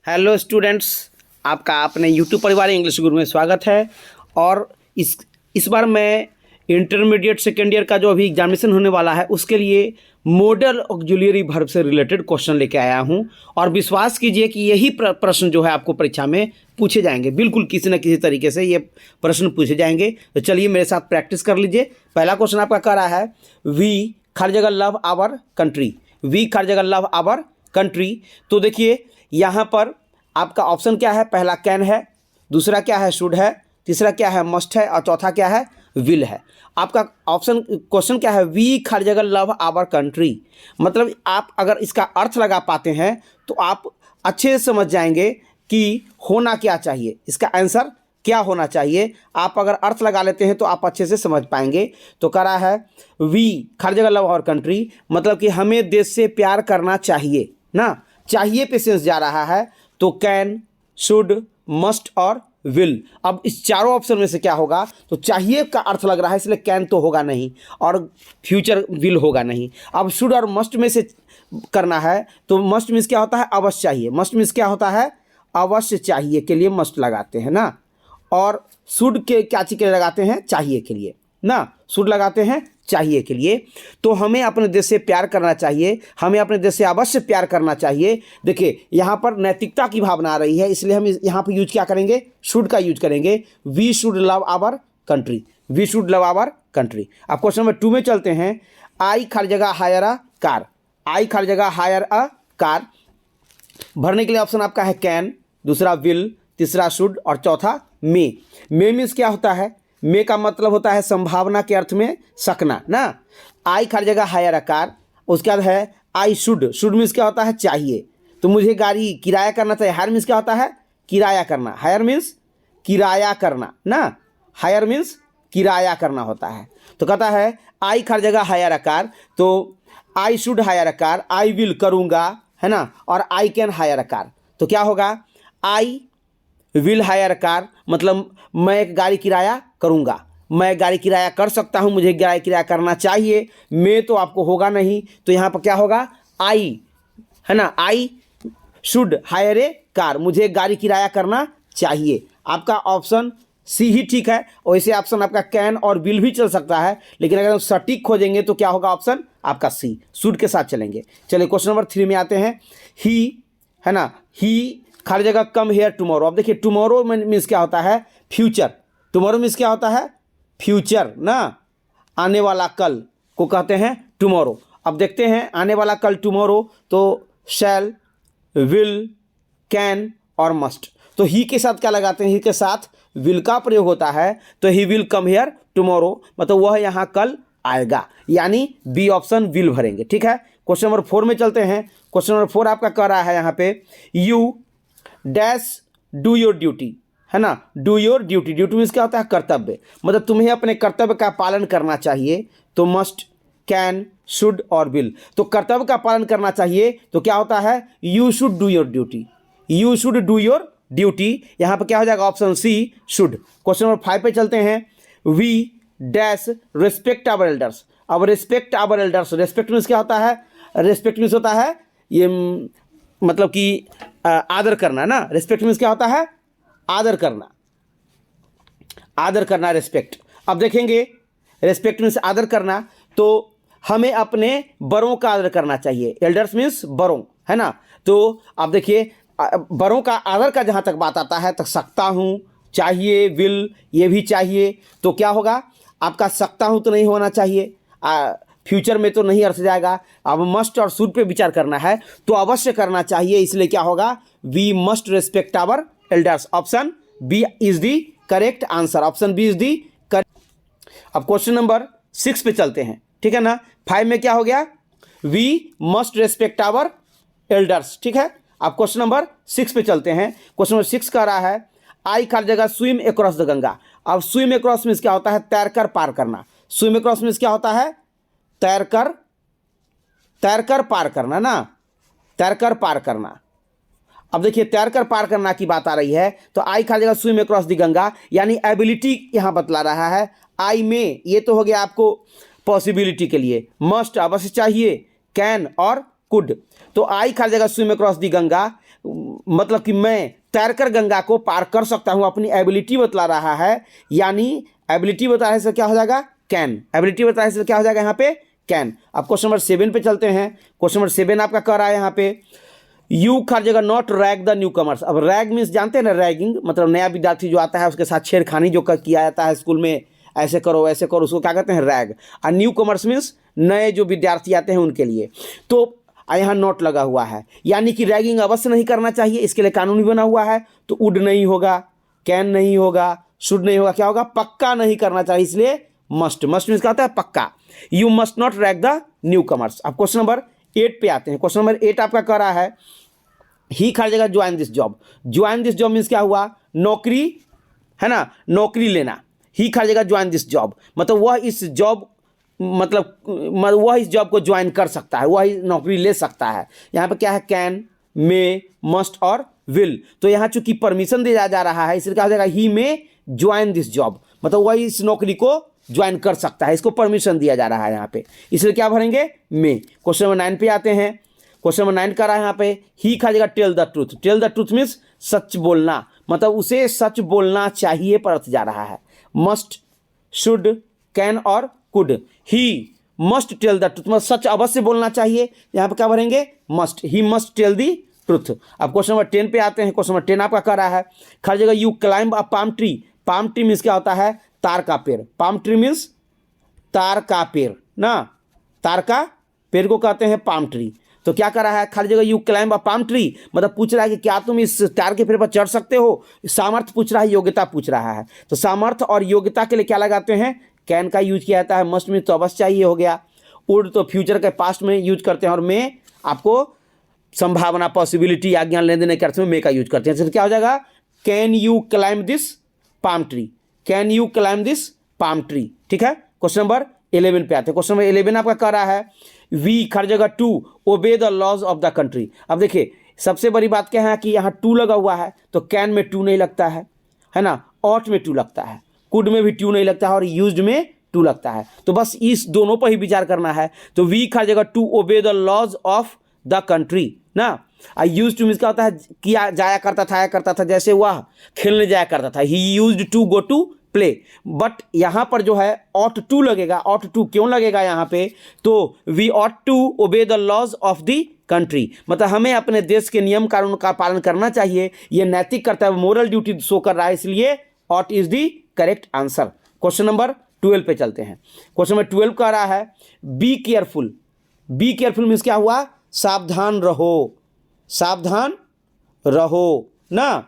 Hello students, आपका अपने YouTube परिवार इंग्लिश गुरु में स्वागत है। और इस बार मैं इंटरमीडिएट सेकेंड ईयर का जो अभी एग्जामिनेशन होने वाला है उसके लिए मॉडल ऑक्सिलरी वर्ब से रिलेटेड क्वेश्चन लेके आया हूं। और विश्वास कीजिए कि यही प्रश्न जो है आपको परीक्षा में पूछे जाएंगे, बिल्कुल किसी न किसी तरीके से ये प्रश्न पूछे जाएंगे। तो चलिए मेरे साथ प्रैक्टिस कर लीजिए। पहला क्वेश्चन आपका कह रहा है वी हर जगह लव आवर कंट्री। वी हर जगह लव आवर कंट्री। तो देखिए यहाँ पर आपका ऑप्शन क्या है, पहला कैन है, दूसरा क्या है शुड है, तीसरा क्या है मस्ट है और चौथा क्या है विल है। आपका ऑप्शन क्वेश्चन क्या है, वी हर जगह लव आवर कंट्री। मतलब आप अगर इसका अर्थ लगा पाते हैं तो आप अच्छे से समझ जाएंगे कि होना क्या चाहिए, इसका आंसर क्या होना चाहिए। आप अगर अर्थ लगा लेते हैं तो आप अच्छे से समझ पाएंगे। तो कह रहा है वी हर जगह लव आवर कंट्री, मतलब कि हमें देश से प्यार करना चाहिए ना। चाहिए पे सेंस जा रहा है तो कैन, शुड, मस्ट और विल। अब इस चारों ऑप्शन में से क्या होगा, तो चाहिए का अर्थ लग रहा है इसलिए कैन तो होगा नहीं और फ्यूचर विल होगा नहीं। अब शुड और मस्ट में से करना है तो मस्ट मीन्स क्या होता है, अवश्य चाहिए। मस्ट मीन्स क्या होता है, अवश्य चाहिए के लिए मस्ट लगाते हैं ना। और शुड के क्या चीज़ के लिए लगाते हैं, चाहिए के लिए ना। शुड लगाते हैं चाहिए के लिए। तो हमें अपने देश से प्यार करना चाहिए, हमें अपने देश से अवश्य प्यार करना चाहिए। देखिए यहाँ पर नैतिकता की भावना आ रही है इसलिए हम यहाँ पर यूज क्या करेंगे, शुड का यूज करेंगे। We should love our country, we should love our country. अब क्वेश्चन नंबर 2 में चलते हैं। आई हर जगह हायर अ कार। आई हर जगह हायर अ कार। भरने के लिए ऑप्शन आपका है कैन, दूसरा विल, तीसरा शुड और चौथा मे। मे मीन्स क्या होता है, मे का मतलब होता है संभावना के अर्थ में सकना ना। आई हर जगह हायर अ कार। उसके बाद है आई शुड। शुड मीन्स क्या होता है, चाहिए। तो मुझे गाड़ी किराया करना चाहिए। हायर मीन्स क्या होता है, किराया करना। हायर मीन्स किराया करना ना। हायर मीन्स किराया करना होता है। तो कहता है आई हर जगह हायर अ कार। तो I should hire a car, I will करूँगा है ना, और I can hire a car. तो क्या होगा, आई विल हायर कार मतलब मैं एक गाड़ी किराया करूँगा, मैं गाड़ी किराया कर सकता हूँ, मुझे गाड़ी किराया करना चाहिए। मैं तो आपको होगा नहीं, तो यहाँ पर क्या होगा, आई है ना, आई शुड हायर ए कार, मुझे गाड़ी किराया करना चाहिए। आपका ऑप्शन सी ही ठीक है। वैसे ऑप्शन आपका कैन और विल भी चल सकता है, लेकिन अगर हम सटीक खोजेंगे तो क्या होगा, ऑप्शन आपका सी शुड के साथ चलेंगे। चलिए क्वेश्चन नंबर 3 में आते हैं। ही है ना, ही हर जगह कम हेयर टुमारो। अब देखिए टुमारो मीन्स क्या होता है, फ्यूचर। टुमारो मीन्स क्या होता है, फ्यूचर ना, आने वाला कल को कहते हैं टुमारो। अब देखते हैं आने वाला कल टुमारो, तो शैल, विल, कैन और मस्ट। तो ही के साथ क्या लगाते हैं, ही के साथ विल का प्रयोग होता है। तो he will come here tomorrow मतलब वह यहाँ कल आएगा, यानी बी ऑप्शन विल भरेंगे। ठीक है, क्वेश्चन नंबर 4 में चलते हैं। क्वेश्चन नंबर 4 आपका कह रहा है यहाँ पे you dash do your duty है ना। Do your duty, duty means क्या होता है, कर्तव्य। मतलब तुम्हें अपने कर्तव्य का पालन करना चाहिए। तो मस्ट, कैन, शुड और विल। तो कर्तव्य का पालन करना चाहिए तो क्या होता है, you should do your duty, you should do your duty. यहाँ पर क्या हो जाएगा, option C should. Question number 5 पे चलते हैं। We dash respect our elders. अब respect our elders, respect means क्या होता है, रिस्पेक्ट मीन्स होता है ये मतलब कि आदर करना ना। रिस्पेक्ट मीन्स क्या होता है, आदर करना, आदर करना रिस्पेक्ट। अब देखेंगे रिस्पेक्ट मीन्स आदर करना, तो हमें अपने बड़ों का आदर करना चाहिए। एल्डर्स मीन्स बड़ों है ना। तो आप देखिए बड़ों का आदर का जहाँ तक बात आता है तो सकता हूँ, चाहिए, विल ये भी चाहिए। तो क्या होगा आपका, सकता हूँ तो नहीं होना चाहिए, फ्यूचर में तो नहीं अर्थ जाएगा। अब मस्ट और शुड पे विचार करना है तो अवश्य करना चाहिए, इसलिए क्या होगा, we must respect our elders. Option B is the correct answer, option B is the correct. अब क्वेश्चन नंबर 6 पे चलते हैं, ठीक है ना। 5 में क्या हो गया, we must respect our elders. ठीक है, अब क्वेश्चन नंबर 6 पे चलते हैं। क्वेश्चन नंबर 6 कह रहा है आई हर जगह स्विम अक्रॉस द गंगा। अब स्विम अक्रॉस मीन्स क्या होता है, तैरकर पार करना। स्विम अक्रॉस मीन्स क्या होता है, तैरकर, तैरकर पार करना ना, तैरकर पार करना। अब देखिए तैरकर पार करना की बात आ रही है तो आई हर जगह स्विम अक्रॉस द गंगा, यानी एबिलिटी यहाँ बतला रहा है। आई में ये तो हो गया आपको पॉसिबिलिटी के लिए, मस्ट अवश्य चाहिए, कैन और कुड। तो आई हर जगह स्विम अक्रॉस द गंगा मतलब कि मैं तैरकर गंगा को पार कर सकता हूँ, अपनी एबिलिटी बतला रहा है, यानी एबिलिटी बता रहा है, क्या हो जाएगा, कैन। एबिलिटी बता रहा है क्या हो जाएगा यहाँ पे, कैन। अब क्वेश्चन नंबर 7 पे चलते हैं। क्वेश्चन नंबर 7 आपका कह रहा है यहाँ पे, यू हर जगह not rag the new commerce. अब रैग मीन्स जानते हैं ना, रैगिंग मतलब नया विद्यार्थी जो आता है उसके साथ छेड़खानी जो किया जाता है स्कूल में, ऐसे करो वैसे करो, उसको क्या कहते हैं, रैग। और न्यू कमर्स मीन्स नए जो विद्यार्थी आते हैं उनके लिए। तो यहाँ नोट लगा हुआ है, यानी कि रैगिंग अवश्य नहीं करना चाहिए, इसके लिए कानून भी बना हुआ है। तो वुड नहीं होगा, कैन नहीं होगा, शुड नहीं होगा, क्या होगा, पक्का नहीं करना चाहिए, इसलिए मस्ट। मस्ट मीन्स क्या होता है, पक्का। You must not rag the new commerce. अब क्वेश्चन नंबर 8 पे आते हैं। क्वेश्चन नंबर 8 आपका कह रहा है, ही हर जगह join this job. Join this job means क्या हुआ, नौकरी, है ना, नौकरी लेना। ही हर जगह ज्वाइन दिस जॉब मतलब वह इस जॉब वह इस जॉब को ज्वाइन कर सकता है, वह नौकरी ले सकता है। यहाँ पे क्या है, कैन, मे, मस्ट और विल। तो यहाँ चूंकि परमिशन दिया जा रहा है, इसलिए क्या हो जाएगा, ही मे ज्वाइन दिस जॉब मतलब वह इस नौकरी को ज्वाइन कर सकता है, इसको परमिशन दिया जा रहा है यहाँ पे, इसलिए क्या भरेंगे, मे। क्वेश्चन नंबर 9 पे आते हैं। क्वेश्चन नंबर 9 कर रहा है यहाँ पे, ही का जगह tell the truth. Tell the truth means सच बोलना, मतलब उसे सच बोलना चाहिए पर अर्थ जा रहा है। मस्ट, शुड, कैन और could. He must tell the truth मतलब सच अवश्य बोलना चाहिए, यहाँ पे क्या भरेंगे, must. He must tell the truth. अब क्वेश्चन नंबर 10 पे आते हैं। क्वेश्चन नंबर 10 आपका कर रहा है, हर जगह you climb a palm tree. Palm tree means क्या होता है, तार का पेड़। पाम ट्री मीन्स तार का पेड़ ना, तार का पेड़ को कहते हैं पाम ट्री। तो क्या कर रहा है, खाली जगह you climb a palm tree मतलब पूछ रहा है कि क्या तुम इस तार के पेड़ पर चढ़ सकते हो। सामर्थ्य पूछ रहा है, योग्यता पूछ रहा है। तो सामर्थ्य और योग्यता के लिए क्या लगाते हैं, कैन का यूज किया जाता है। मस्ट में तो अवश्य चाहिए हो गया। वुड तो फ्यूचर के पास्ट में यूज करते हैं, और मे आपको संभावना, पॉसिबिलिटी या ज्ञान लेने देने के अर्थ में मे का यूज करते हैं। तो क्या हो जाएगा, can you climb this palm tree. Can you climb this palm tree. ठीक है। क्वेश्चन नंबर 11 पे आते हैं। क्वेश्चन नंबर 11 आपका कह रहा है, वी हर जगह to obey the laws of the country. अब देखिए सबसे बड़ी बात क्या है कि यहाँ टू लगा हुआ है, तो कैन में टू नहीं लगता है ना, ऑट में टू लगता है, कुड में भी टू नहीं लगता है, और यूज्ड में टू लगता है। तो बस इस दोनों पर ही विचार करना है। तो वी हर जगह to obey the laws of the country ना। आई यूज टू मीन्स क्या होता है, किया जाया करता था, आया करता था, जैसे वह खेलने जाया करता था, he used to go to play. But यहां पर जो है ऑट टू लगेगा। ऑट टू क्यों लगेगा यहां पे, तो we ought to obey the laws of the country मतलब हमें अपने देश के नियम कानून का पालन करना चाहिए, यह नैतिक कर्तव्य, मोरल ड्यूटी शो कर रहा है, इसलिए ought is the correct answer. Question number 12 पे चलते हैं। क्वेश्चन नंबर 12 कह रहा है, be careful. Be careful means क्या हुआ, सावधान रहो, सावधान रहो ना,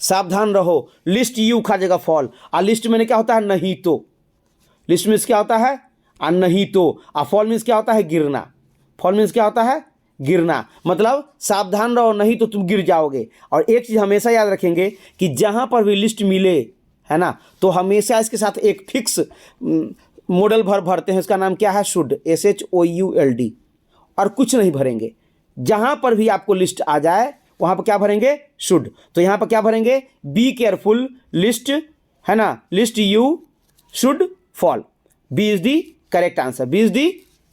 सावधान रहो। लिस्ट यू खा जगह फॉल। और लिस्ट में क्या होता है, नहीं तो। लिस्ट मीन्स क्या होता है, नहीं तो। और फॉल मीन्स क्या होता है, गिरना। फॉल मीन्स क्या होता है, गिरना। मतलब सावधान रहो, नहीं तो तुम गिर जाओगे। और एक चीज़ हमेशा याद रखेंगे कि जहाँ पर भी लिस्ट मिले, है ना, तो हमेशा इसके साथ एक फिक्स मॉडल भरते हैं, उसका नाम क्या है, शुड, SHOULD, और कुछ नहीं भरेंगे। जहाँ पर भी आपको लिस्ट आ जाए वहाँ पर क्या भरेंगे, शुड। तो यहाँ पर क्या भरेंगे, बी केयरफुल लिस्ट, है ना, lest you should fall. B is the correct answer, B is the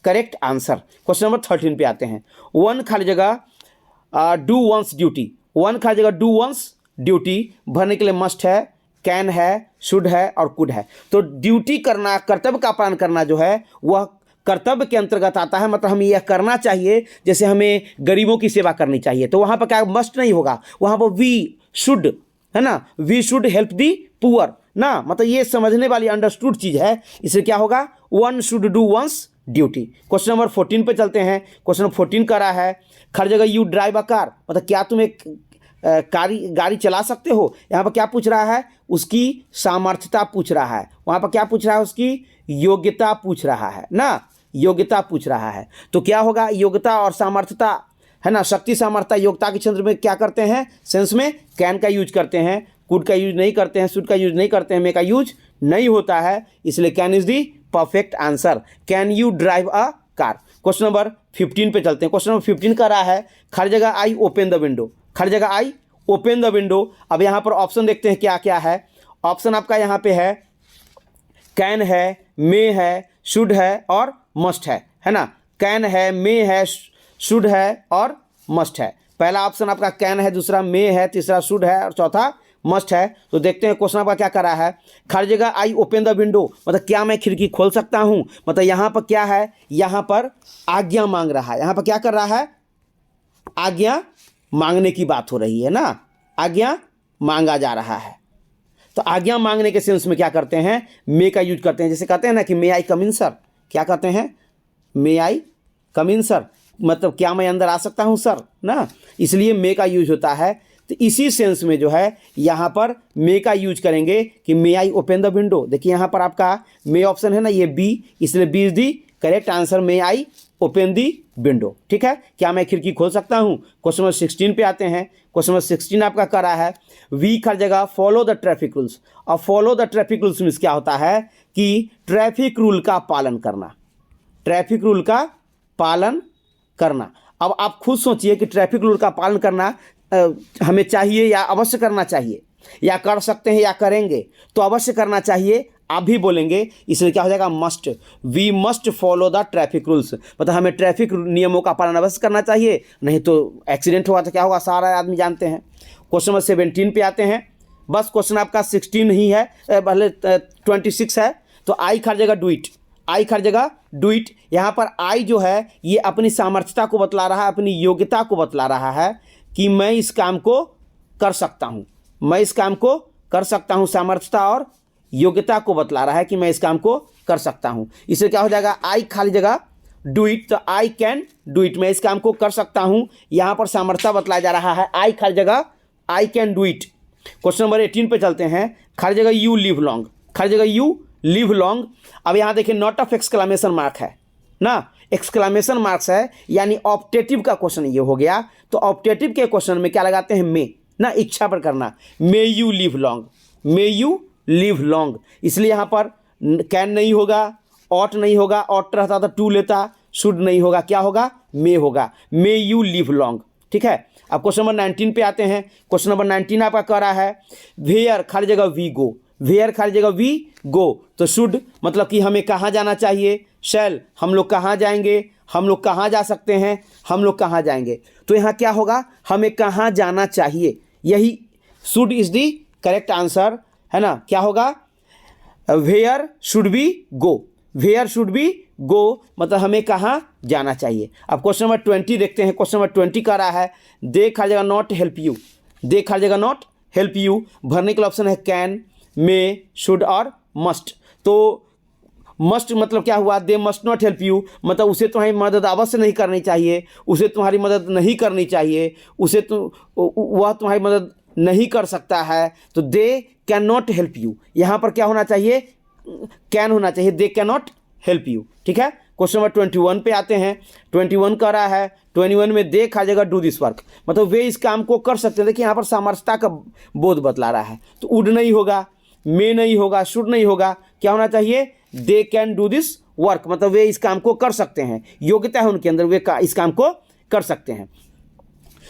correct answer. Question number 13 पे आते हैं। वन खाली जगह डू वंस ड्यूटी। वन खाली जगह डू वंस ड्यूटी भरने के लिए मस्ट है, कैन है, शुड है और कुड है। तो ड्यूटी करना, कर्तव्य का पालन करना जो है वह कर्तव्य के अंतर्गत आता है। मतलब हमें यह करना चाहिए, जैसे हमें गरीबों की सेवा करनी चाहिए, तो वहाँ पर क्या मस्ट नहीं होगा, वहाँ पर वी शुड, है ना, we should help the poor ना। मतलब ये समझने वाली अंडरस्टूड चीज़ है, इससे क्या होगा, one should do once duty. Question number 14 पे चलते हैं। क्वेश्चन नंबर 14 कर रहा है, हर जगह यू ड्राइव अ कार मतलब क्या तुम एक गाड़ी चला सकते हो। यहाँ पर क्या पूछ रहा है, उसकी सामर्थ्यता पूछ रहा है। वहाँ पर क्या पूछ रहा है, उसकी योग्यता पूछ रहा है ना, योग्यता पूछ रहा है। तो क्या होगा, योग्यता और सामर्थ्यता, है ना, शक्ति सामर्थ्यता योग्यता के क्षेत्र में क्या करते हैं, सेंस में कैन का यूज करते हैं, कुड का यूज नहीं करते हैं, शुड का यूज नहीं करते हैं, मे का यूज नहीं होता है, इसलिए can is the perfect answer. Can you drive a car. Question number 15 पे चलते हैं। क्वेश्चन नंबर 15 का रहा है, हर जगह आई ओपन द विंडो। हर जगह आई ओपन द विंडो। अब यहाँ पर ऑप्शन देखते हैं क्या क्या है। ऑप्शन आपका यहाँ पे है, कैन है, मे है, शुड है और मस्ट है ना। कैन है, मे है, शुड है और मस्ट है। पहला ऑप्शन आपका कैन है, दूसरा मे है, तीसरा शुड है और चौथा मस्ट है। तो देखते हैं क्वेश्चन आपका क्या कर रहा है। हर जगह आई ओपन द विंडो, मतलब क्या मैं खिड़की खोल सकता हूँ, मतलब यहाँ पर क्या है, यहाँ पर आज्ञा मांग रहा है। यहाँ पर क्या कर रहा है, आज्ञा मांगने की बात हो रही है ना, आज्ञा मांगा जा रहा है। तो आज्ञा मांगने के सेंस में क्या करते हैं, मे का यूज करते हैं। जैसे कहते हैं ना कि मे आई कम इन सर, क्या कहते हैं, मे आई कम इन सर, मतलब क्या मैं अंदर आ सकता हूं सर ना, इसलिए मे का यूज होता है। तो इसी सेंस में जो है यहाँ पर मे का यूज करेंगे कि मे आई ओपन द विंडो। देखिए यहाँ पर आपका मे ऑप्शन है ना, ये बी, इसलिए B is the correct answer, may I open the window. ठीक है, क्या मैं खिड़की खोल सकता हूँ। क्वेश्चन नंबर 16 पे आते हैं। क्वेश्चन नंबर 16 आपका कर रहा है वी हर जगह फॉलो द ट्रैफिक रूल्स। और follow the traffic rules means क्या होता है कि ट्रैफिक रूल का पालन करना, ट्रैफिक रूल का पालन करना। अब आप खुद सोचिए कि ट्रैफिक रूल का पालन करना हमें चाहिए या अवश्य करना चाहिए, या कर सकते हैं या करेंगे। तो अवश्य करना चाहिए आप भी बोलेंगे, इसलिए क्या हो जाएगा, must. We must follow the traffic rules, मतलब हमें ट्रैफिक नियमों का पालन अवश्य करना चाहिए, नहीं तो एक्सीडेंट हुआ तो क्या होगा, सारा आदमी जानते हैं। क्वेश्चन नंबर 17 पे आते हैं। बस क्वेश्चन आपका 16 ही है, पहले 26 है। तो आई हर जगह डू इट, आई हर जगह डू इट। यहाँ पर आई जो है ये अपनी सामर्थ्यता को बतला रहा है, अपनी योग्यता को बतला रहा है कि मैं इस काम को कर सकता हूँ, मैं इस काम को कर सकता हूँ। सामर्थ्यता और योग्यता को बतला रहा है कि मैं इस काम को कर सकता हूँ। इससे क्या हो जाएगा, आई खाली जगह डू इट, तो आई कैन डू इट, मैं इस काम को कर सकता हूँ। यहाँ पर सामर्थ्यता बतलाया जा रहा है, आई खाली जगह I can do it. Question number 18 पे चलते हैं। खाली जगह यू लिव लॉन्ग, खाली जगह यू लिव लॉन्ग। अब यहाँ देखिए नॉट ऑफ एक्सक्लेमेशन मार्क है ना, एक्सक्लेमेशन मार्क्स है, यानी ऑप्टेटिव का क्वेश्चन ये हो गया। तो ऑप्टेटिव के क्वेश्चन में क्या लगाते हैं, मे ना, इच्छा पर करना। May you live long, may you live long, इसलिए यहाँ पर कैन नहीं होगा, ऑट नहीं होगा, ऑट रहता तो टू लेता, शुड नहीं होगा, क्या होगा, मे होगा, मे यू लिव लॉन्ग। ठीक है, अब क्वेश्चन नंबर 19 पे आते हैं। क्वेश्चन नंबर 19 आपका कह रहा है वेयर खाली जगह वी गो, वेयर खाली जगह वी गो। तो शुड मतलब कि हमें कहाँ जाना चाहिए, शैल हम लोग कहाँ जाएंगे, हम लोग कहाँ जा सकते हैं, हम लोग कहाँ जाएंगे। तो यहाँ क्या होगा, हमें कहाँ जाना चाहिए, यही should is the correct answer है ना। क्या होगा, where should be go, where should be go मतलब हमें कहाँ जाना चाहिए। अब क्वेश्चन नंबर 20 देखते हैं। क्वेश्चन नंबर 20 का रहा है दे हर जगह नॉट हेल्प यू, दे हर जगह नॉट हेल्प यू। भरने के लिए ऑप्शन है कैन, मे, शुड और मस्ट। तो मस्ट मतलब क्या हुआ, they must not help you, मतलब उसे तुम्हारी मदद अवश्य नहीं करनी चाहिए, उसे तुम्हारी मदद नहीं करनी चाहिए, उसे वह तुम्हारी मदद नहीं कर सकता है। तो they can not help you, यहाँ पर क्या होना चाहिए, कैन होना चाहिए, they can not help you. ठीक है, क्वेश्चन नंबर 21 पे आते हैं। 21 का रहा है 21 में दे खा जगह डू दिस वर्क, मतलब वे इस काम को कर सकते हैं। देखिए यहाँ पर सामर्थ्यता का बोध बतला रहा है, तो वुड नहीं होगा, मे नहीं होगा, शुड नहीं होगा, क्या होना चाहिए, they can do this work, मतलब वे इस काम को कर सकते हैं, योग्यता है उनके अंदर, वे इस काम को कर सकते हैं।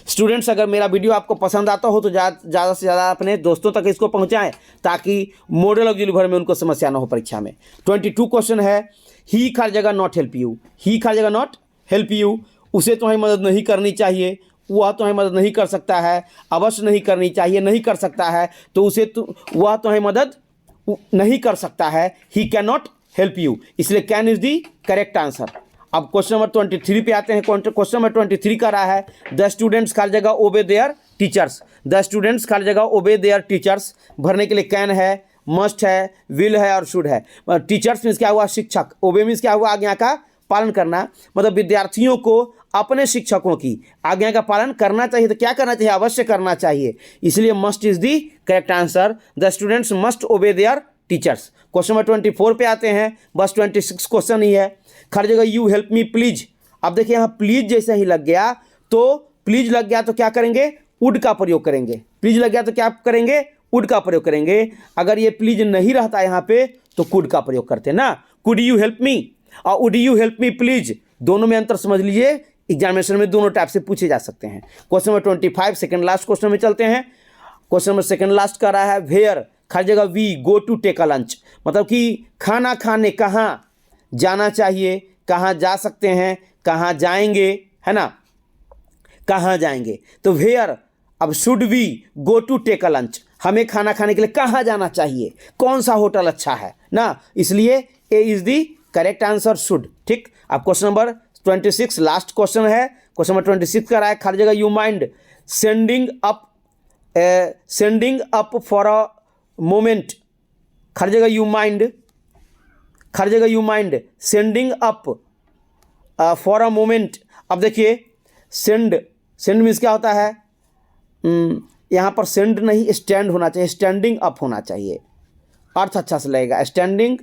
स्टूडेंट्स, अगर मेरा वीडियो आपको पसंद आता हो तो ज़्यादा से ज़्यादा अपने दोस्तों तक इसको पहुंचाएं, ताकि मॉडल ऑक्सिलरी वर्ब में उनको समस्या ना हो परीक्षा में। 22 क्वेश्चन है ही हर जगह नॉट हेल्प यू, ही हर जगह नॉट हेल्प यू, उसे तुम्हारी मदद नहीं करनी चाहिए, वह तुम्हारी मदद नहीं कर सकता है, अवश्य नहीं करनी चाहिए, नहीं कर सकता है, तो उसे वह तुम्हारी मदद नहीं कर सकता है, he can not help you, इसलिए can is the correct answer. अब क्वेश्चन नंबर 23 पे आते हैं। क्वेश्चन नंबर 23 का रहा है द स्टूडेंट्स खाली जगह ओबे देयर टीचर्स, द स्टूडेंट्स खाली जगह ओबे देयर टीचर्स। भरने के लिए कैन है, मस्ट है, विल है और शुड है। टीचर्स मीन्स क्या हुआ, शिक्षक, ओबे मीन्स क्या हुआ, आज्ञा का पालन करना, मतलब विद्यार्थियों को अपने शिक्षकों की आज्ञा का पालन करना चाहिए। तो क्या करना चाहिए, अवश्य करना चाहिए, इसलिए must is the correct answer, the students must ओबे देयर टीचर्स। क्वेश्चन नंबर 24 पे आते हैं। बस 26 क्वेश्चन ही है। हर जगह यू हेल्प मी प्लीज। अब देखिए यहाँ प्लीज जैसे ही लग गया, तो प्लीज लग गया तो क्या करेंगे, वुड का प्रयोग करेंगे। प्लीज लग गया तो क्या करेंगे, वुड का प्रयोग करेंगे। अगर ये प्लीज नहीं रहता यहाँ पे तो कुड का प्रयोग करते ना, कुड यू हेल्प मी और would you help me please, दोनों में अंतर समझ लीजिए। एग्जामिनेशन में दोनों टाइप से पूछे जा सकते हैं। Question number 25 second last question में चलते हैं। क्वेश्चन नंबर सेकंड लास्ट का रहा है वेयर हर जगह we go to take a lunch, मतलब कि खाना खाने कहाँ जाना चाहिए, कहाँ जा सकते हैं, कहाँ जाएंगे, है ना। कहाँ जाएंगे, तो वेयर, अब should we go to take a lunch, हमें खाना खाने के लिए कहाँ जाना चाहिए, कौन सा होटल अच्छा है ना, इसलिए A is the correct answer should. ठीक, अब क्वेश्चन नंबर 26 लास्ट क्वेश्चन है। क्वेश्चन नंबर 26 का रहा है खाली जगह you mind sending up for a moment, खाली जगह you mind sending up for a moment. अब देखिए सेंड मीन्स क्या होता है, यहाँ पर सेंड नहीं स्टैंड होना चाहिए, स्टैंडिंग अप होना चाहिए, अर्थ अच्छा से लगेगा। Standing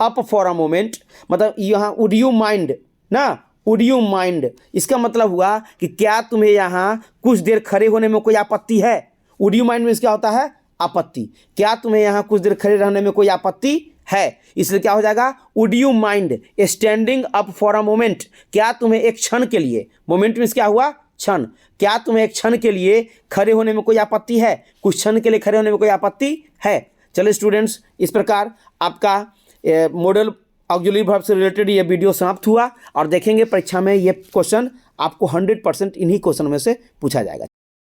up for a moment मतलब यहाँ वुड यू माइंड ना, वुड यू माइंड इसका मतलब हुआ कि क्या तुम्हें यहाँ कुछ देर खड़े होने में कोई आपत्ति है। वुड यू माइंड मीन्स क्या होता है, आपत्ति, क्या तुम्हें यहाँ कुछ देर खड़े रहने में कोई आपत्ति है, इसलिए क्या हो जाएगा would you mind standing up for a moment, क्या तुम्हें एक क्षण के लिए, मोमेंट मीन्स क्या हुआ क्षण, क्या तुम्हें एक क्षण के लिए खड़े होने में कोई आपत्ति है, कुछ क्षण के लिए खड़े होने में कोई आपत्ति है। चलिए स्टूडेंट्स, इस प्रकार आपका मॉडल ऑक्सिलरी वर्ब से रिलेटेड ये वीडियो समाप्त हुआ, और देखेंगे परीक्षा में ये क्वेश्चन आपको 100% इन्हीं क्वेश्चन में से पूछा जाएगा।